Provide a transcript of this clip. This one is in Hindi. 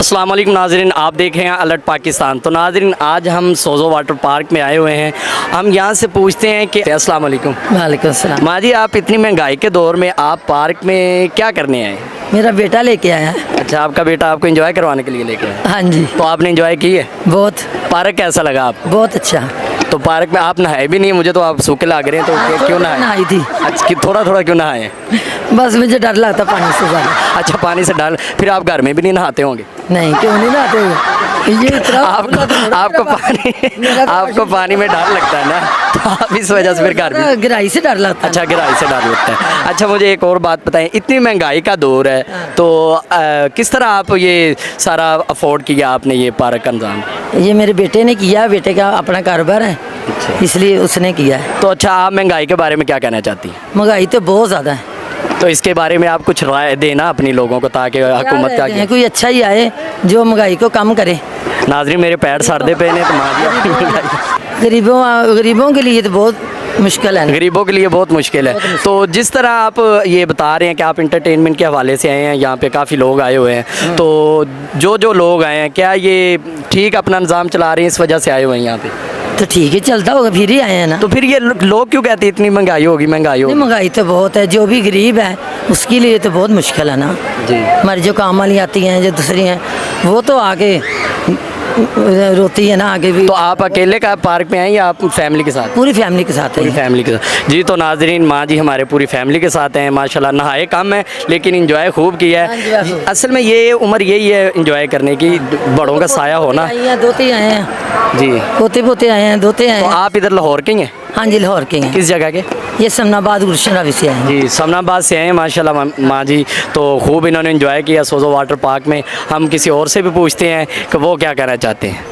अस्सलाम वालेकुम नाज़रीन, आप देख रहे हैं अलर्ट पाकिस्तान। तो नाज़रीन, आज हम सोज़ो वाटर पार्क में आए हुए हैं। हम यहाँ से पूछते हैं कि अस्सलाम वालेकुम। वालेकुम सलाम। माँ जी, आप इतनी महंगाई के दौर में आप पार्क में क्या करने आए? मेरा बेटा लेके आया है। अच्छा, आपका बेटा आपको एंजॉय करवाने के लिए लेके आया? हाँ जी, तो आपने एंजॉय की है? बहुत पार्क कैसा लगा आपको? बहुत अच्छा। तो पार्क में आप नहाए भी नहीं, मुझे तो आप सूखे लग रहे हैं, तो क्यों नहाए? नहाई थी, अच्छा, कि थोड़ा थोड़ा क्यों नहाए? बस मुझे डर लगता पानी से ज़्यादा। अच्छा, पानी से डर, फिर आप घर में भी नहीं नहाते होंगे? नहीं, क्यों नहीं नहाते हुए? ये इतना आपको पानी में डर लगता है ना, तो आप इस वजह से फिर घर भी। गहराई से डर लगता है। अच्छा, गहराई से डर लगता है। अच्छा, मुझे एक और बात बताएं, इतनी महंगाई का दौर है तो किस तरह आप ये सारा अफोर्ड किया आपने ये पार्क का इंतजाम? ये मेरे बेटे ने किया, बेटे का अपना कारोबार है, इसलिए उसने किया है। तो अच्छा, आप महंगाई के बारे में क्या कहना चाहती हैं? महंगाई तो बहुत ज़्यादा है। तो इसके बारे में आप कुछ राय देना अपनी लोगों को, ताकि हुकूमत का क्या कोई अच्छा ही आए जो महंगाई को कम करे। नाज़रीन, मेरे पैर सर्दे पे ने, तो माँ जी आपकी महंगाई गरीबों के लिए तो बहुत मुश्किल है। गरीबों के लिए बहुत मुश्किल है। तो जिस तरह आप ये बता रहे हैं कि आप इंटरटेनमेंट के हवाले से आए हैं, यहाँ पे काफ़ी लोग आए हुए हैं, तो जो लोग आए हैं, क्या ये ठीक अपना निज़ाम चला रहे हैं, इस वजह से आए हुए हैं यहाँ पे? तो ठीक है, चलता होगा, फिर ही आए हैं ना। तो फिर ये लोग क्यों कहते हैं इतनी महंगाई होगी, महंगाई होगी? महंगाई तो बहुत है, जो भी गरीब है उसके लिए तो बहुत मुश्किल है ना जी। हमारी जो काम वाली आती हैं, जो दूसरी हैं, वो तो आगे रोती है ना आगे भी। तो आप अकेले का पार्क में आए या आप फैमिली के साथ? पूरी फैमिली के साथ पूरी है। फैमिली के साथ। जी, तो नाजरीन, माँ जी हमारे पूरी फैमिली के साथ हैं। माशाल्लाह, नहाए कम है लेकिन इंजॉय खूब किया है। असल में ये उम्र यही है इंजॉय करने की, बड़ों का साया होना। दोते आए हैं जी, पोते पोते आए हैं, दोते आए तो हैं। आप इधर लाहौर के ही हैं? हाँ जी, लाहौर के हैं। किस जगह के? ये समनाबाद गुलशन रावी से आए हैं। जी, समनाबाद से हैं। माशाल्लाह माँ जी, तो खूब इन्होंने एंजॉय किया सोज़ो वाटर पार्क में। हम किसी और से भी पूछते हैं कि वो क्या कहना चाहते हैं।